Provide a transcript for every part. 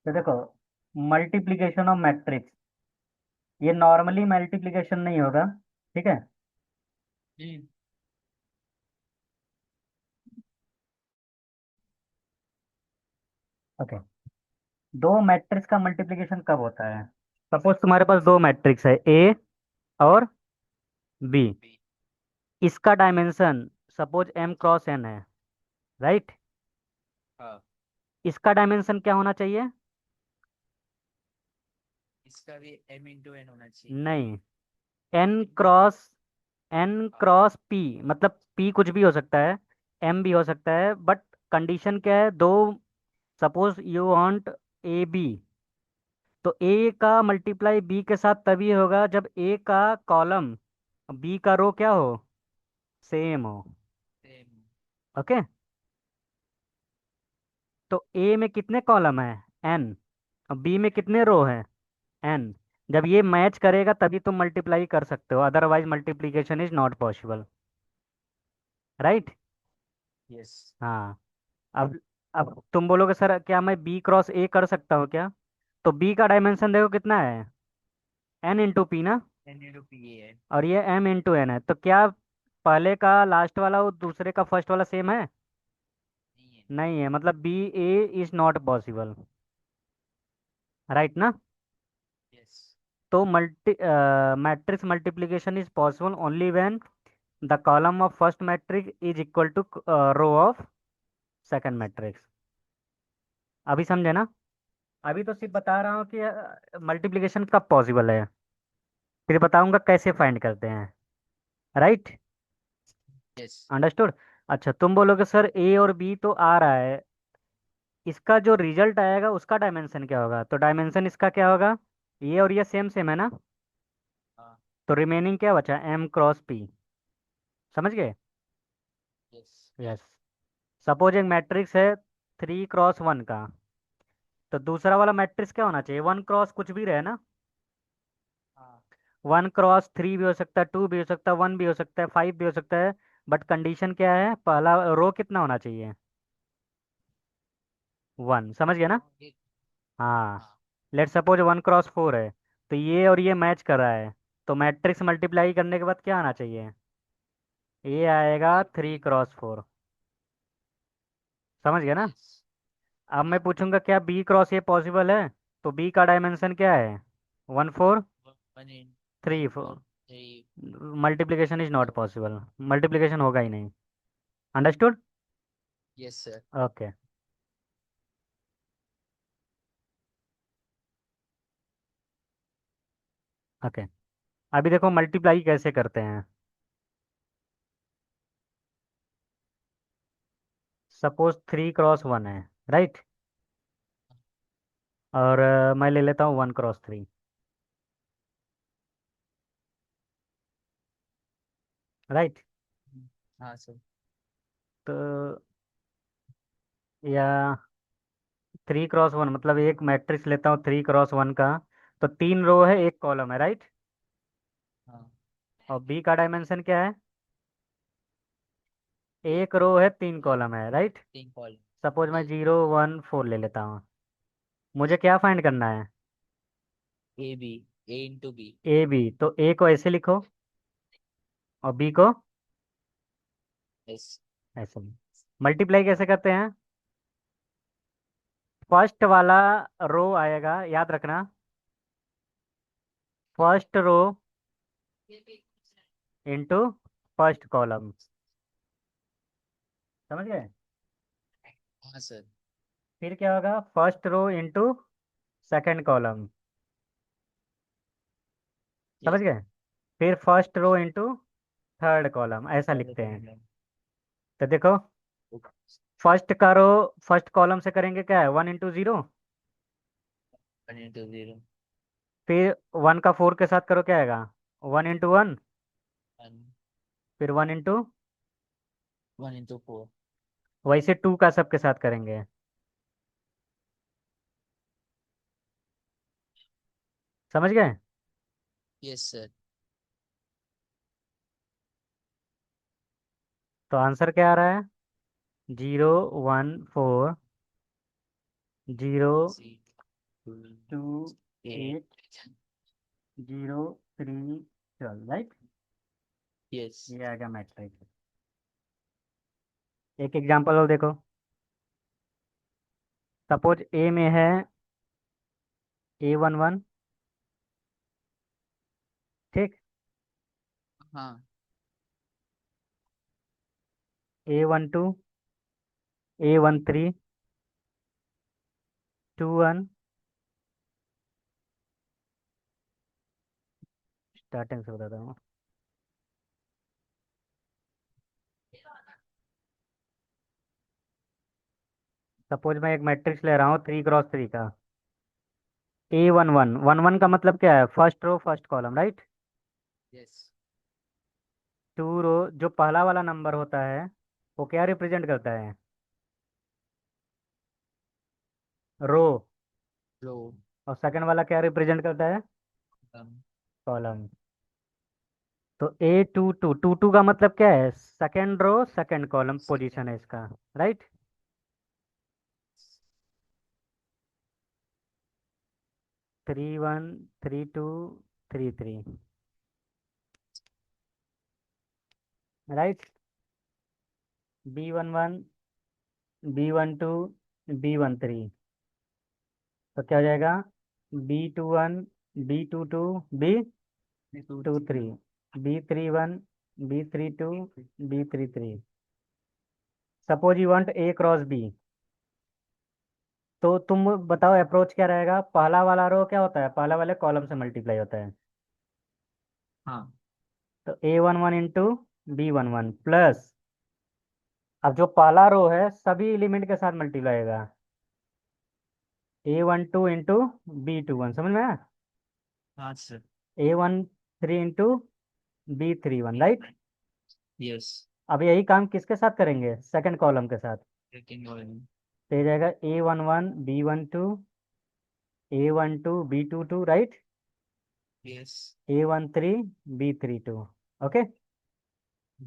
तो देखो, multiplication of matrix, ये नॉर्मली मल्टीप्लिकेशन नहीं होगा, ठीक है। हम्म। ओके, दो मैट्रिक्स का मल्टीप्लिकेशन कब होता है? सपोज तुम्हारे पास दो मैट्रिक्स है, ए और बी। इसका dimension suppose m cross n है, राइट। हाँ। इसका डायमेंशन क्या होना चाहिए? इसका भी m इंटू एन होना चाहिए। नहीं, एन फिर क्रॉस एन हाँ। क्रॉस पी, मतलब पी कुछ भी हो सकता है, एम भी हो सकता है, बट कंडीशन क्या है? दो, suppose you want A B, तो ए का मल्टीप्लाई बी के साथ तभी होगा जब ए का कॉलम बी का रो क्या हो, सेम हो। सेम। ओके, तो ए में कितने कॉलम है? एन। और बी में कितने रो हैं? एन। जब ये मैच करेगा तभी तुम मल्टीप्लाई कर सकते हो, otherwise multiplication is not possible, right. Yes. हाँ। अब तुम बोलोगे सर क्या मैं बी क्रॉस ए कर सकता हूँ क्या? तो बी का डायमेंशन देखो कितना है, एन इंटू पी ना, एन इंटू पी है। और ये एम इंटू एन है, तो क्या पहले का लास्ट वाला और दूसरे का फर्स्ट वाला सेम है? नहीं है। नहीं है, मतलब B A is not possible, right ना। यस। तो matrix multiplication is possible only when the column of first matrix is equal to row of second matrix. अभी समझे ना? अभी तो सिर्फ बता रहा हूँ कि मल्टीप्लिकेशन कब पॉसिबल है, फिर बताऊंगा कैसे फाइंड करते हैं, राइट। यस। अंडरस्टूड। अच्छा, तुम बोलोगे सर ए और बी तो आ रहा है, इसका जो रिजल्ट आएगा उसका डायमेंशन क्या होगा? तो डायमेंशन इसका क्या होगा? ये और ये सेम सेम है ना, हाँ। तो रिमेनिंग क्या बचा? M cross p. समझ गए? यस। यस। सपोज एक मैट्रिक्स है 3 क्रॉस 1 का, तो दूसरा वाला मैट्रिक्स क्या होना चाहिए? 1 क्रॉस कुछ भी रहे ना, हाँ। 1 क्रॉस 3 भी हो सकता है, 2 भी हो सकता है, 1 भी हो सकता है, 5 भी हो सकता है, बट कंडीशन क्या है? पहला रो कितना होना चाहिए? 1। समझ गया ना? हाँ, हाँ। हाँ। लेट सपोज 1 क्रॉस 4 है, तो ये और ये मैच कर रहा है, तो मैट्रिक्स मल्टीप्लाई करने के बाद क्या आना चाहिए? ये आएगा ये 3 क्रॉस 4। समझ गया ना? यस। अब मैं हाँ। पूछूंगा क्या बी क्रॉस ए पॉसिबल है? तो बी का डायमेंशन क्या है? 1 4 one in three one four four three multiplication is not four. Possible, multiplication होगा ही नहीं। Understood. Yes sir. Okay. Okay, अभी देखो मल्टीप्लाई कैसे करते हैं। सपोज 3 क्रॉस 1 है, राइट। और मैं ले लेता हूँ 1 क्रॉस 3, राइट। हाँ सर। तो या 3 क्रॉस 1 मतलब एक मैट्रिक्स लेता हूँ 3 क्रॉस 1 का, तो 3 रो है, एक कॉलम है, राइट। हाँ। और बी का डायमेंशन क्या है? एक रो है, 3 कॉलम है, राइट। तीन कॉल। सपोज मैं 0 1 4 ले लेता हूँ, मुझे क्या फाइंड करना है? A B. A into B. A B, तो ए को ऐसे लिखो और बी को यस। ऐसे। मल्टीप्लाई कैसे करते हैं? फर्स्ट वाला रो आएगा, याद रखना, first row into first column. समझ गए? हाँ सर। फिर क्या होगा? First row into second column. समझ यस। गए? फिर first row into third column, ऐसा लिखते हैं। तो देखो, फर्स्ट का रो फर्स्ट कॉलम से करेंगे क्या है? 1 इंटू 0। One into zero. फिर 1 का 4 के साथ करो, क्या आएगा? 1 इंटू 1। वन। फिर 1 इंटू, वन इंटू फोर। वैसे 2 का सबके साथ करेंगे। समझ गए? Yes sir. तो आंसर क्या आ रहा है? 0 1 4 0 सी। टू 8 8. 0 3 12, राइट। Yes. ये आ गया मैट्रिक्स। एक एग्जांपल और देखो। सपोज ए में है A11, ठीक। हाँ. A12, A13, 21, स्टार्टिंग से बताता हूँ। सपोज मैं एक मैट्रिक्स ले रहा हूँ 3 क्रॉस 3 का। A11, 11 का मतलब क्या है? First row first column, right. Yes. 2 row, जो पहला वाला नंबर होता है वो क्या रिप्रेजेंट करता है? रो। Row. और सेकंड वाला क्या रिप्रेजेंट करता है? Um, column. तो A22, 22 का मतलब क्या है? Second row second column position Second. है इसका, right. 31, 32, 33, right. B11, B12, B13, तो क्या हो जाएगा? B21, B22, B Two, two three three. B31, B32, B33। Suppose you want A cross B, तो तुम बताओ अप्रोच क्या रहेगा? पहला वाला रो क्या होता है? पहला वाले कॉलम से मल्टीप्लाई होता है। हाँ. तो A11 इंटू B11 प्लस, अब जो पहला रो है सभी एलिमेंट के साथ मल्टीप्लाई होगा। A12 इंटू B21, समझ में आया? हाँ sir. A13 into B31, right. Yes. अब यही काम किसके साथ करेंगे? सेकंड कॉलम के साथ। Second one. तो ये जाएगा A11 B12, A12 B22, right. Yes. A13 B32। Okay.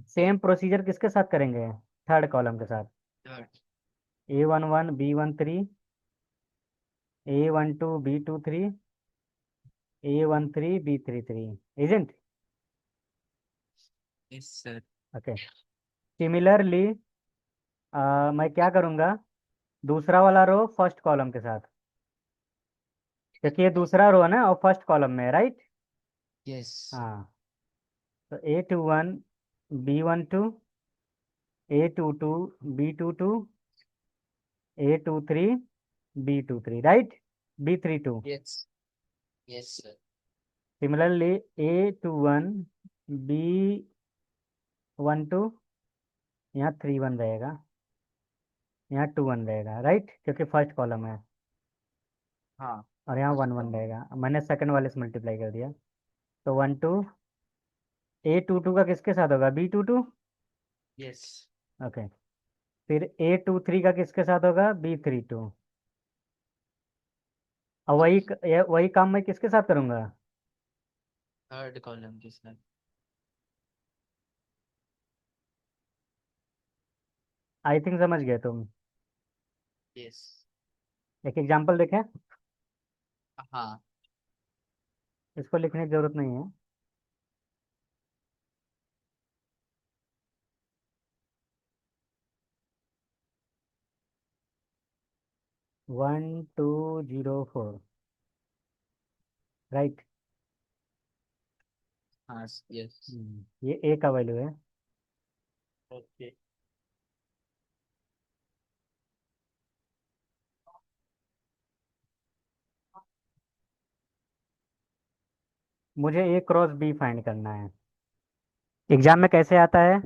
Same procedure किसके साथ करेंगे? थर्ड कॉलम के साथ। Third. A11 B13, A12 B23, A13 B33, isn't? Yes sir. Okay. Similarly मैं क्या करूँगा? दूसरा वाला रो फर्स्ट कॉलम के साथ, क्योंकि ये दूसरा रो है ना और फर्स्ट कॉलम में, राइट। Yes. हाँ। तो A21 B12, A22 B22, A23 B23, right. B32। Yes. Yes sir. Similarly A21 B12, यहाँ 31 रहेगा, यहाँ 21 रहेगा, राइट, क्योंकि फर्स्ट कॉलम है। हाँ. और यहाँ 11 रहेगा, मैंने सेकंड वाले से मल्टीप्लाई कर दिया। तो 12, A22 का किसके साथ होगा? B22। Yes. ओके। फिर A23 का किसके साथ होगा? B32। और वही काम मैं किसके साथ करूँगा? Third column के साथ. आई थिंक समझ गए तुम। Yes. एक एग्जांपल देखें। हाँ. इसको लिखने की जरूरत नहीं है। 1204, राइट। हाँ. Yes. ये ए का वैल्यू है। Okay. मुझे A क्रॉस B फाइंड करना है। एग्जाम में कैसे आता है?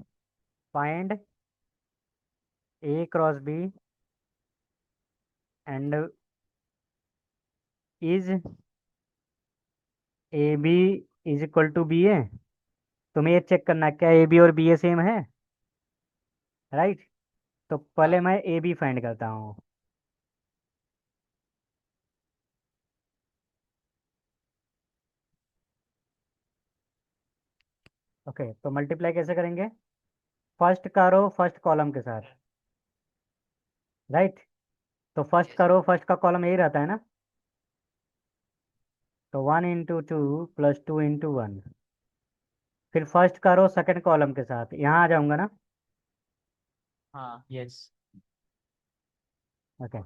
Find A cross B and is AB is equal to BA। तुम्हें ये चेक करना है क्या AB और BA सेम है, राइट। तो पहले हाँ. मैं AB फाइंड करता हूँ। ओके, तो मल्टीप्लाई कैसे करेंगे? फर्स्ट का रो फर्स्ट कॉलम के साथ, राइट। तो फर्स्ट Yes. का रो फर्स्ट का कॉलम यही रहता है ना। तो 1 into 2 + 2 into 1। फिर फर्स्ट का रो सेकंड कॉलम के साथ यहाँ आ जाऊंगा ना। हाँ यस। ओके।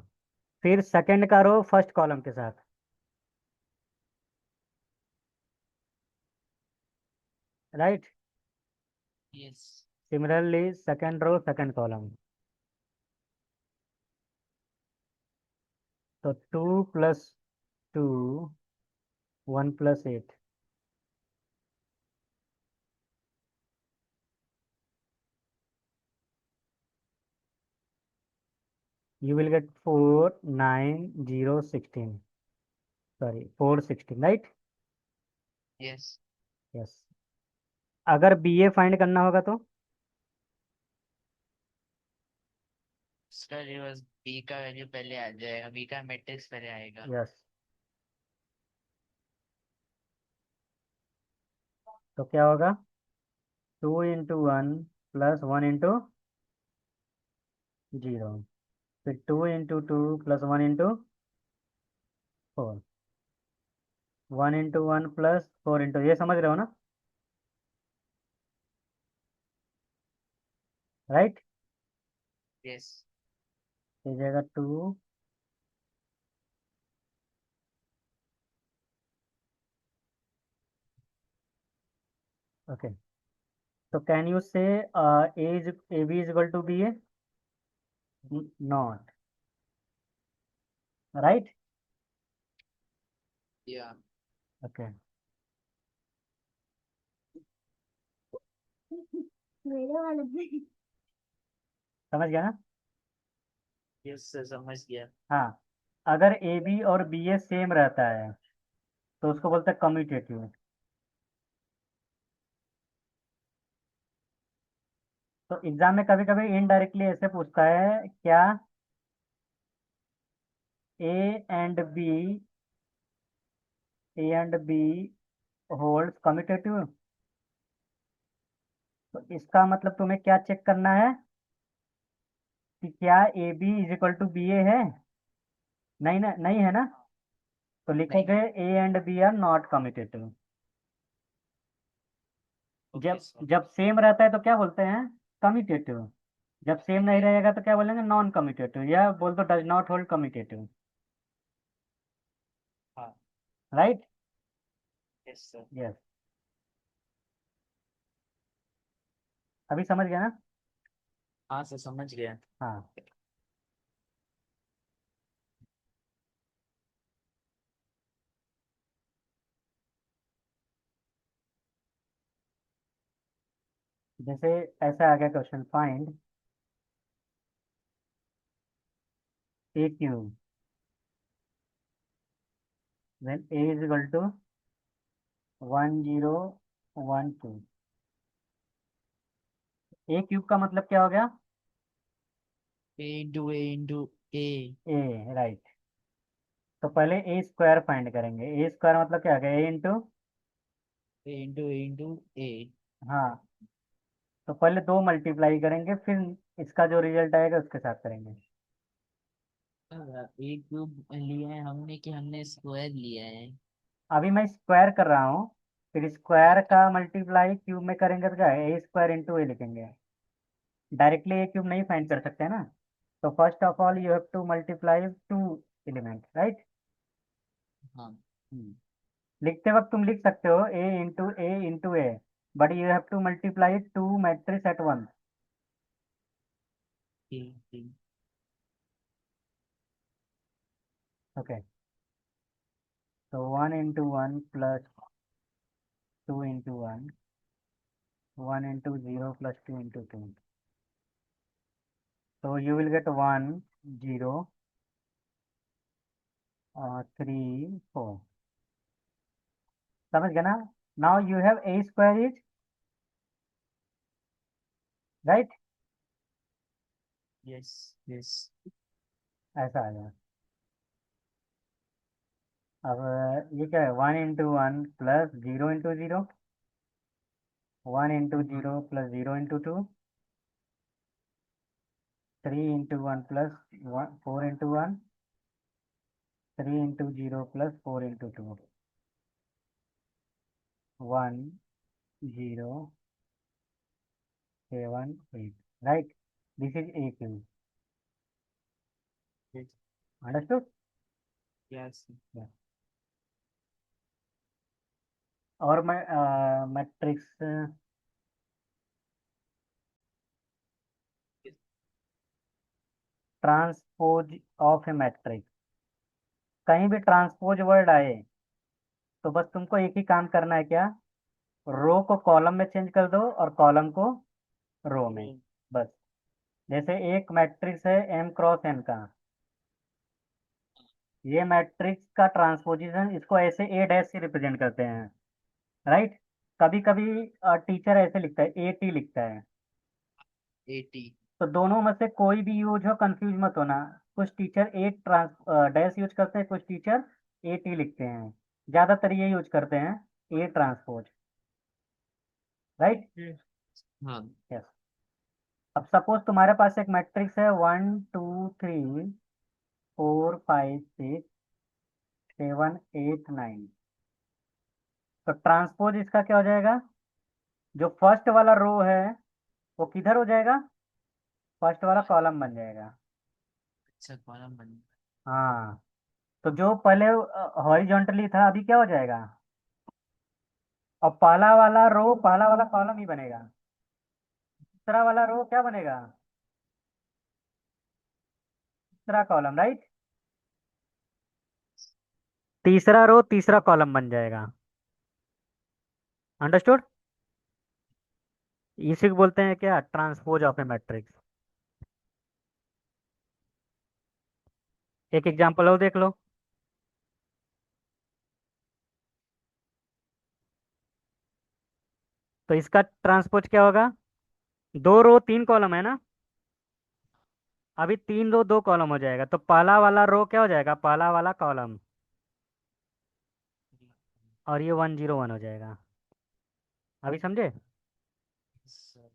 फिर सेकंड का रो फर्स्ट कॉलम के साथ। Right. Yes. Similarly second row second column. तो 2 + 2 1 + 8। You will get 4 9 0 16। Sorry 4 16 right. Yes. Yes. अगर बी ए फाइंड करना होगा तो। उसका रिवर्स बी का वैल्यू पहले आ जाएगा, बी का मैट्रिक्स पहले आएगा। यस। तो क्या होगा 2 into 1 + 1 into 0। फिर 2 into 2 + 1 into 4। 1 into 1 + 4 into ये समझ रहे हो ना। राइट। यस। ये जाएगा 2। ओके। तो can you say as A B is equal to B A. Not. Right. या। ओके। मेरे वाले समझ गया ना। यस समझ गया। हाँ। अगर ए बी और बी ए सेम रहता है तो उसको बोलते हैं कम्यूटेटिव। तो एग्जाम में कभी कभी इनडायरेक्टली ऐसे पूछता है क्या A and B A and B holds commutative. तो इसका मतलब तुम्हें क्या चेक करना है कि क्या A B is equal to B A है। नहीं ना, नहीं है ना। तो नहीं लिखोगे है। A and B are not commutative. Okay जब सर। जब सेम रहता है तो क्या बोलते हैं कम्यूटेटिव। जब सेम नहीं कम्यूटेटिव। रहेगा तो क्या बोलेंगे नॉन कम्यूटेटिव या बोल दो डज नॉट होल्ड कम्यूटेटिव। हाँ। राइट। Yes sir. यस। अभी समझ गया ना। हाँ सर समझ गया। हाँ। जैसे ऐसा आ गया question find A cube when a is equal to 1012। A cube का मतलब क्या हो गया ए इंटू ए। ए। राइट। तो पहले ए स्क्वायर फाइंड करेंगे। ए स्क्वायर मतलब क्या हो गया ए इंटू। ए इंटू ए। हाँ। तो पहले दो मल्टीप्लाई करेंगे फिर इसका जो रिजल्ट आएगा उसके साथ करेंगे। ए क्यूब लिया है हमने कि हमने स्क्वायर लिया है। अभी मैं स्क्वायर कर रहा हूँ। फिर स्क्वायर का मल्टीप्लाई क्यूब में करेंगे तो क्या है ए स्क्वायर इंटू ए लिखेंगे। डायरेक्टली ए क्यूब नहीं फाइंड कर सकते हैं ना। तो first of all you have to multiply two element right. हाँ। लिखते वक्त तुम लिख सकते हो A into A but you have to multiply two matrix at one. ठीक ठीक। ओके। तो 1 into 1 + 2 into 1 1 into 0 + 2 into 2। तो यू विल गेट 1 0 3 4। समझ गया ना। Now you have a square is right. Yes yes. ऐसा आ गया। अब ये क्या है 1 into 1 + 0 into 0 1 into 0 + 0 into 2 3 into 1 + 4 into 1 3 into 0 + 4 into 2। 1 0 7 8, right? This is a cube. Understood? Yes. Yeah. और मैं matrix transpose of A matrix, कहीं भी ट्रांसपोज वर्ड आए तो बस तुमको एक ही काम करना है, क्या? रो को कॉलम में चेंज कर दो और कॉलम को रो में। बस, जैसे एक मैट्रिक्स है m क्रॉस n का, ये मैट्रिक्स का ट्रांसपोजिशन इसको ऐसे a डैश से रिप्रेजेंट करते हैं, राइट? कभी कभी टीचर ऐसे लिखता है, ए टी लिखता है। 80। तो दोनों में से कोई भी यूज हो, कंफ्यूज मत होना। कुछ टीचर ए ट्रांस डैश यूज करते हैं, कुछ टीचर ए टी लिखते हैं। ज्यादातर ये यूज करते हैं, ए ट्रांसपोज, राइट? हाँ। यस। अब सपोज तुम्हारे पास एक मैट्रिक्स है 1 2 3 4 5 6 7 8 9। तो ट्रांसपोज इसका क्या हो जाएगा? जो फर्स्ट वाला रो है वो किधर हो जाएगा? फर्स्ट वाला कॉलम बन जाएगा। अच्छा, कॉलम बन। हाँ, तो जो पहले हॉरिजॉन्टली था अभी क्या हो जाएगा? और पहला वाला रो पहला वाला कॉलम ही बनेगा, दूसरा वाला रो क्या बनेगा? तीसरा कॉलम, राइट? तीसरा रो तीसरा कॉलम बन जाएगा। अंडरस्टूड? इसी को बोलते हैं क्या? Transpose of A matrix. एक एग्जांपल और देख लो। तो इसका ट्रांसपोज क्या होगा? दो रो तीन कॉलम है ना, अभी तीन रो दो कॉलम हो जाएगा, तो पहला वाला रो क्या हो जाएगा? पहला वाला कॉलम, और ये 1 0 1 हो जाएगा। अभी समझे?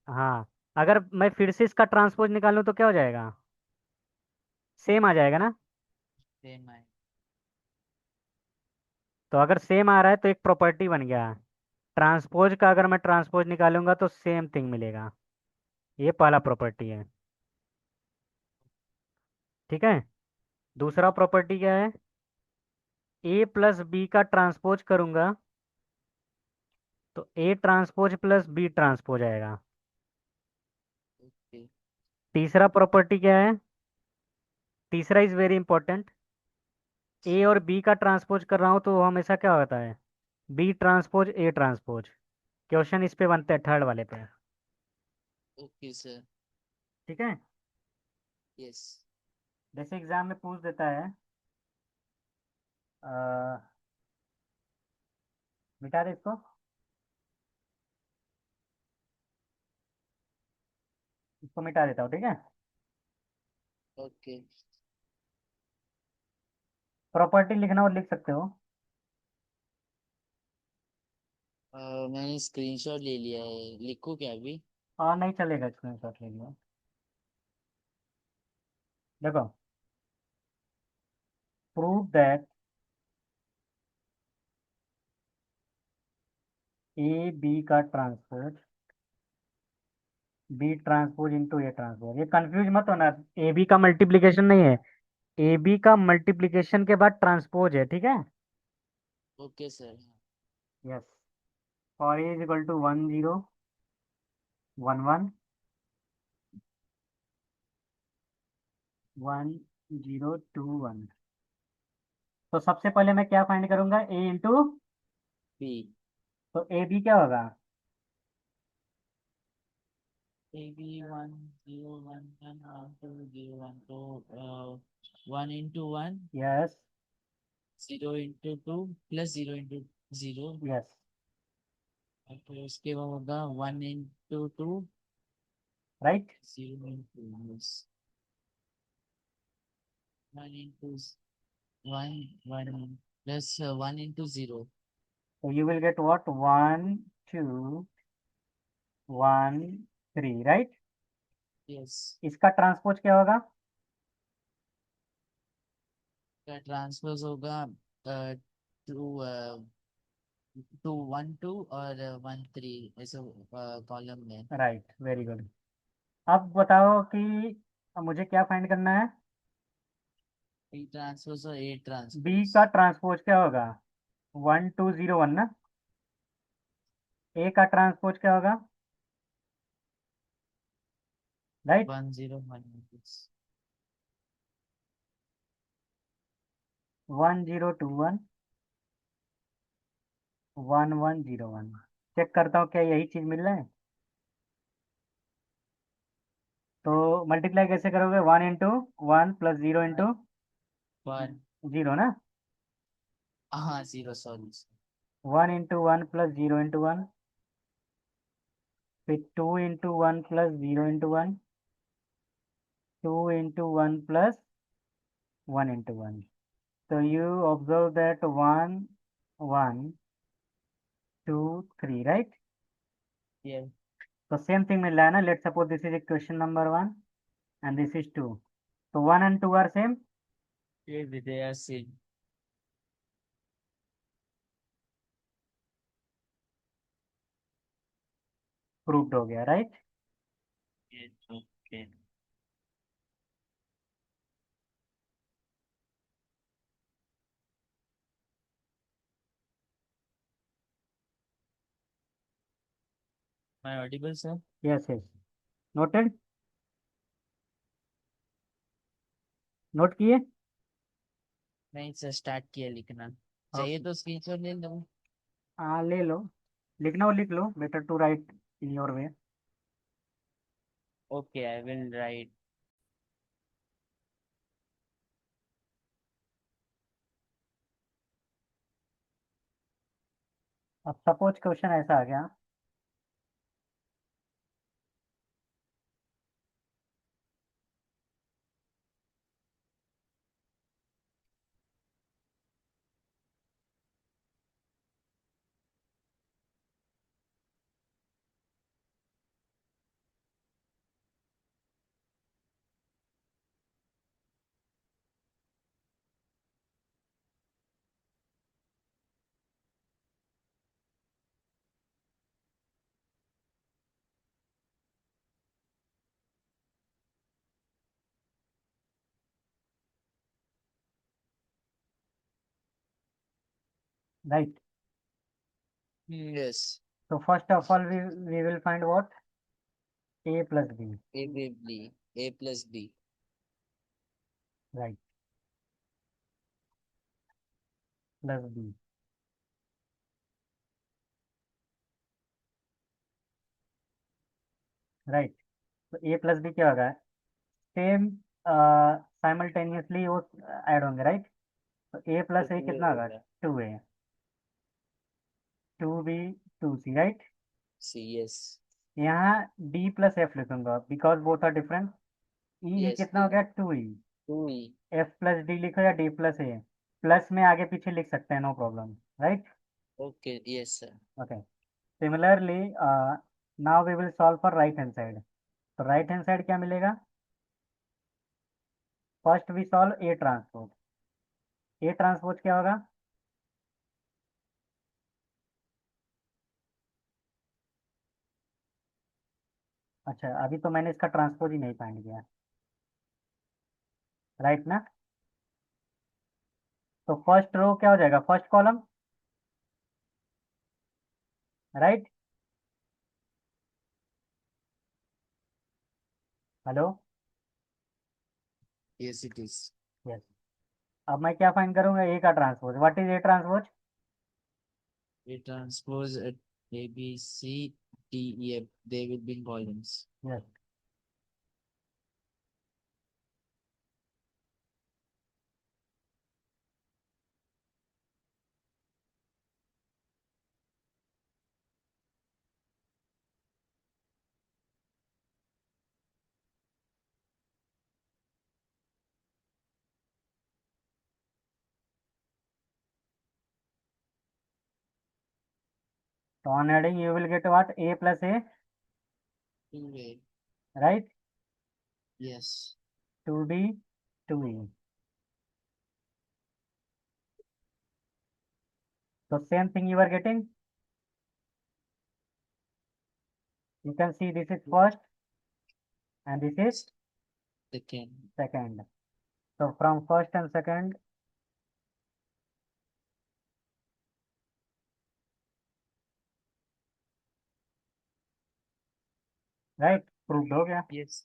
हाँ। अगर मैं फिर से इसका ट्रांसपोज निकालूं तो क्या हो जाएगा? सेम आ जाएगा ना? सेम है। तो अगर सेम आ रहा है तो एक प्रॉपर्टी बन गया ट्रांसपोज का। अगर मैं ट्रांसपोज निकालूंगा तो सेम थिंग मिलेगा, ये पहला प्रॉपर्टी है। ठीक है। दूसरा प्रॉपर्टी क्या है? ए प्लस बी का ट्रांसपोज करूंगा तो A transpose plus B transpose आएगा। ओके। तीसरा प्रॉपर्टी क्या है? तीसरा इज वेरी इंपॉर्टेंट। ए और बी का ट्रांसपोज कर रहा हूँ तो वो हमेशा क्या होता है? B transpose A transpose. Question इस पे बनते हैं थर्ड वाले पे। Okay sir. ठीक है। यस। जैसे एग्जाम में पूछ देता है, अ, मिटा दे इसको, इसको मिटा देता हूँ, ठीक है? ओके। प्रॉपर्टी लिखना और लिख सकते हो। मैंने स्क्रीनशॉट ले लिया है, लिखूं क्या अभी? और नहीं चलेगा, स्क्रीनशॉट ले लिया। देखो, प्रूव दैट ए बी का transpose B transpose into A transpose. ये कंफ्यूज मत होना, ए बी का मल्टीप्लीकेशन नहीं है, ए बी का मल्टीप्लीकेशन के बाद ट्रांसपोज है, ठीक है? Okay sir. Yes. For A is equal to 1 0 1 1 1 0 2 1। तो सबसे पहले मैं क्या फाइंड करूंगा? ए इंटू, बी। तो ए बी क्या होगा? ए बी 1 0 1 1 1 2 0 1, तो 1 into 1, yes 0 into 2 plus 0 into 0। Yes. और फिर उसके बाद होगा 1 into 2, right. 0 into 1 plus 1 into 0। तो you will get what? 1 2 1 3, right? Yes. इसका ट्रांसपोज क्या होगा? का ट्रांसफर होगा टू टू 1 2 और 1 3 ऐसे कॉलम में। Right, very good. अब बताओ कि अब मुझे क्या फाइंड करना है। बी ट्रांसपोज और ए बी ट्रांसपोज। का ट्रांसपोज क्या होगा? 1201 ना। ए का ट्रांसपोज क्या होगा? राइट। 1 0 1। 1021 1101। चेक करता हूँ क्या यही चीज मिल रहा है। तो मल्टीप्लाई कैसे करोगे? 1 इंटू 1 प्लस 0 इंटू 1। 0 ना। हाँ 0 सॉरी। 1 इंटू 1 प्लस 0 इंटू 1, फिर 2 into 1 plus 0 into 1, 2 into 1 plus 1 into 1। So you observe that 1 1 2 3, right? ये तो सेम थिंग मिल रहा है ना। Let suppose this is equation number 1 and this is 2। तो 1 एंड 2 आर सेम। विद्या से। प्रूव्ड हो गया, राइट। ओके। मैं Audible sir. Yes yes, noted. Note किए। नहीं सर, स्टार्ट किया लिखना। चाहिए ओके, तो स्क्रीनशॉट ले लो। हाँ ले लो। लिखना हो लिख लो, better to write in your way. Okay, I will write. अब सपोज क्वेश्चन ऐसा आ गया। राइट। यस। तो first of all we will find what? A plus B. A B. A plus B. Right, plus B. Right. तो A plus B क्या होगा? Same simultaneously वो add होंगे, राइट। तो ए तो प्लस ए 2 ए कितना हो होगा? गया। 2 A. 2 B 2 C, right. C yes. यहाँ डी प्लस एफ लिखूंगा because both are different. E yes कितना हो गया? 2 ई। 2 ई। एफ प्लस डी लिखो या डी प्लस ए। प्लस में आगे पीछे लिख सकते हैं, no problem, right. Okay yes sir. Okay. Similarly now we will solve for right hand side. तो राइट हैंड साइड क्या मिलेगा? First we solve A transpose. A transpose क्या होगा? अच्छा, अभी तो मैंने इसका ट्रांसपोज ही नहीं फाइंड किया, राइट ना। तो फर्स्ट रो क्या हो जाएगा? First column, right. Hello. Yes it is. Yes. अब मैं क्या फाइंड करूंगा? ए का transpose. What is A transpose? A transpose A B C D E F, they will be in columns. Yes. तो on adding you will get what? A plus A, 2 A. Right. Yes. 2 B 2 E. So same thing you are getting. You can see this is first and this is Second. second. So from first and second, right? Proved हो गया. Yes.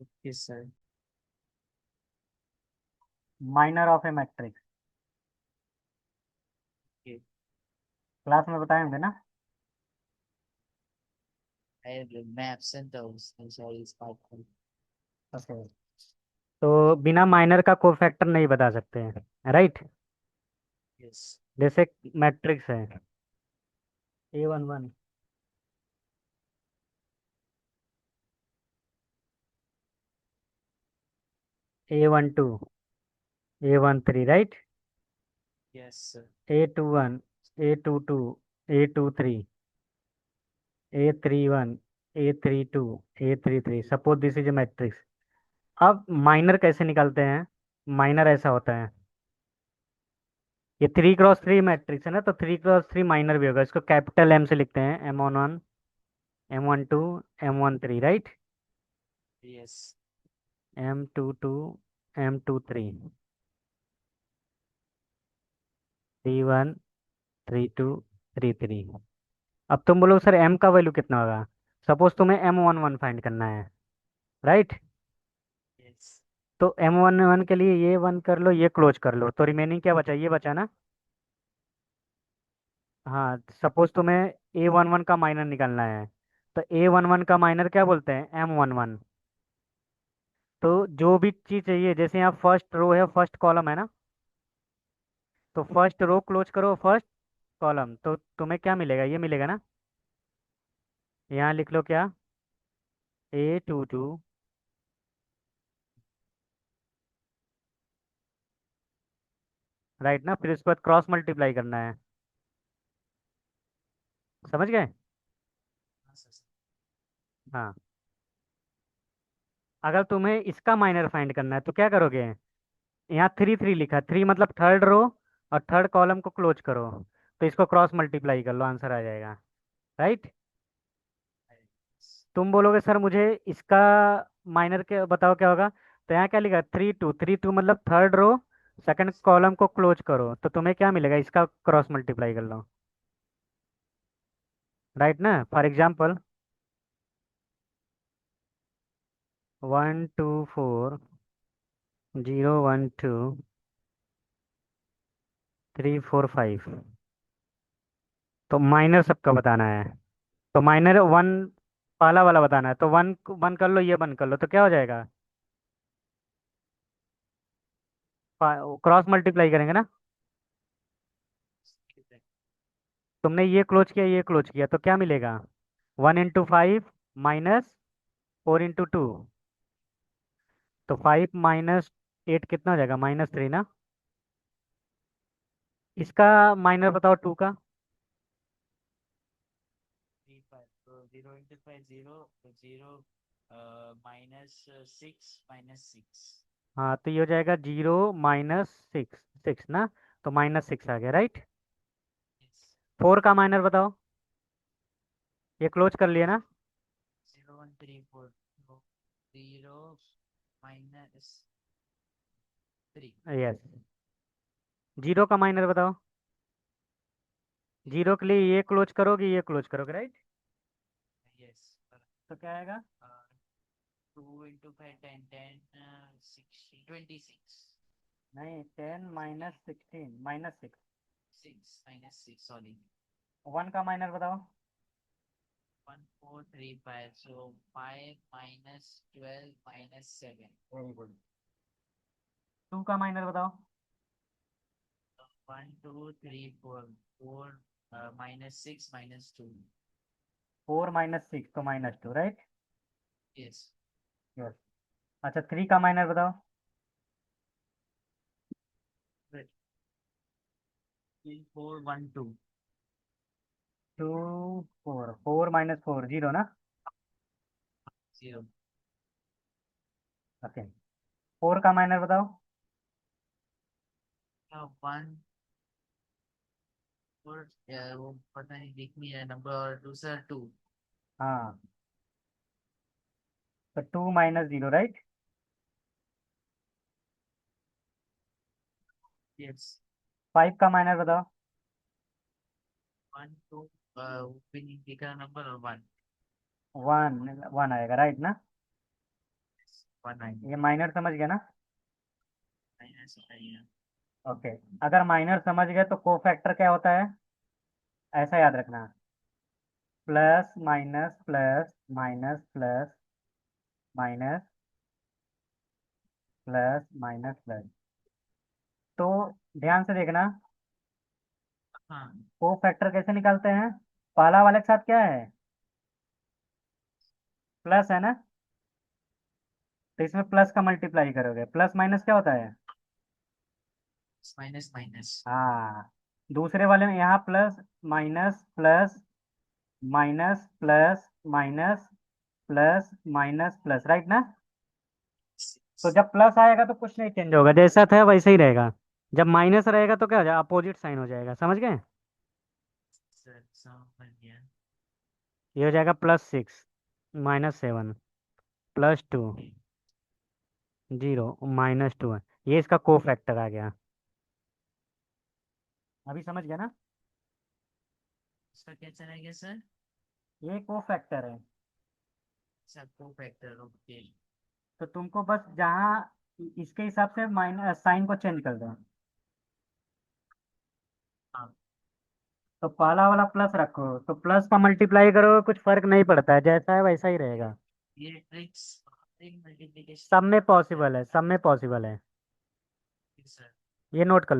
Okay, sir. Minor of a matrix. Okay. Class में बताएंगे ना. मैं absent था उसमें, sorry, इस बात पर. Okay. तो बिना माइनर का कोफैक्टर नहीं बता सकते हैं, राइट? Yes. जैसे मैट्रिक्स है A11, A12, A13, right? Yes, sir. A21, A22, A23, A31, A32, A33. Suppose this is a matrix. अब माइनर कैसे निकालते हैं? माइनर ऐसा होता है, ये 3 क्रॉस 3 मैट्रिक्स है ना, तो 3 क्रॉस 3 माइनर भी होगा. इसको कैपिटल M से लिखते हैं, M11, M12, M13, right? Yes. M22, M23, 31, 32, 33. अब तुम बोलो सर M का वैल्यू कितना होगा. सपोज तुम्हें M11 फाइंड करना है, राइट? Yes. तो M11 के लिए ये वन कर लो, ये क्लोज कर लो, तो रिमेनिंग क्या बचा? ये बचा ना. हाँ, सपोज तुम्हें A11 का माइनर निकालना है, तो A11 का माइनर क्या बोलते हैं? M11. तो जो भी चीज़ चाहिए, जैसे यहाँ फर्स्ट रो है, फर्स्ट कॉलम है ना, तो फर्स्ट रो क्लोज करो, फर्स्ट कॉलम, तो तुम्हें क्या मिलेगा? ये मिलेगा ना. यहाँ लिख लो क्या? A22, राइट ना. फिर उसके बाद क्रॉस मल्टीप्लाई करना है. समझ गए? हाँ, sir. हाँ. अगर तुम्हें इसका माइनर फाइंड करना है तो क्या करोगे? यहाँ 3 3 लिखा, 3 मतलब थर्ड रो और थर्ड कॉलम को क्लोज करो, तो इसको क्रॉस मल्टीप्लाई कर लो, आंसर आ जाएगा, राइट? Yes. तुम बोलोगे सर मुझे इसका माइनर के बताओ क्या होगा, तो यहाँ क्या लिखा? 3 2 मतलब थर्ड रो सेकंड कॉलम को क्लोज करो, तो तुम्हें क्या मिलेगा? इसका क्रॉस मल्टीप्लाई कर लो, राइट ना. For example 1 2 4 0 1 2 3 4 5. तो माइनर सबका बताना है, तो माइनर वन पहला वाला बताना है, तो वन वन कर लो, ये वन कर लो, तो क्या हो जाएगा? क्रॉस मल्टीप्लाई करेंगे ना. तुमने ये क्लोज किया, ये क्लोज किया, तो क्या मिलेगा? 1 × 5 -4 × 2, तो 5 - 8 कितना हो जाएगा? -3 ना. इसका माइनर बताओ 2 का. 3 5, so 0 into 5 0, 0 -6 -6. हाँ, तो ये हो जाएगा 0 - 6 6 ना, तो -6 आ गया, राइट? Yes. 4 का माइनर बताओ. ये क्लोज कर लिया ना. 0 1 3 4, so 0 -3. यस. 0 का माइनर बताओ. 0 के लिए ये क्लोज करोगे, ये क्लोज करोगे, राइट? Yes. तो क्या आएगा? 2 into 5 10 10 16 26. नहीं, 10 - 16 -6. 6 -6, sorry. 1 का माइनर बताओ. 1 4 3 5, so 5 -12 -7. Very good. 2 का माइनर बताओ. 1 2 3 4, 4 -6 -2. 4 - 6 तो -2, राइट? Yes. यस. अच्छा, 3 का माइनर बताओ. Right. 3 4 1 2. 2 4 4 - 4 0 ना. 0. ओके. 4 का माइनर बताओ. वन और यार वो पता नहीं दिख नहीं है नंबर, और दूसरा टू। हाँ, तो 2 - 0, राइट। यस। 5 का माइनस बताओ। वन टू वो भी नहीं दिख रहा नंबर, और वन। 1 1 आएगा, राइट ना। वन आई। ये माइनर समझ गया ना। माइनस आई है। ओके। अगर माइनर समझ गए तो कोफैक्टर क्या होता है, ऐसा याद रखना। Plus minus plus minus plus minus plus minus plus. तो ध्यान से देखना, हाँ। कोफैक्टर कैसे निकालते हैं। पहला वाले के साथ क्या है, प्लस है ना, तो इसमें प्लस का मल्टीप्लाई करोगे। प्लस माइनस क्या होता है। Minus minus. हाँ, दूसरे वाले में यहाँ plus minus plus minus plus minus plus minus plus, right ना। तो जब प्लस आएगा तो कुछ नहीं चेंज होगा, जैसा था वैसे ही रहेगा। जब माइनस रहेगा तो क्या हो जाएगा, अपोजिट साइन हो जाएगा, समझ गए। सर समझ गया। ये हो जाएगा +6 - 7 +2 0 - 2 है। ये इसका कोफैक्टर आ गया। अभी समझ गया ना। इसका क्या चलेगा सर? ये कोफैक्टर है। सबको फैक्टर, ओके। तो तुमको बस जहाँ इसके हिसाब से माइनस साइन को चेंज कर दो। हाँ। तो पहला वाला प्लस रखो, तो प्लस का मल्टीप्लाई करो, कुछ फर्क नहीं पड़ता है, जैसा है वैसा ही रहेगा। ये ट्रिक्स मल्टीप्लिकेशन सब में पॉसिबल है, सब में पॉसिबल है। सर। ये नोट कर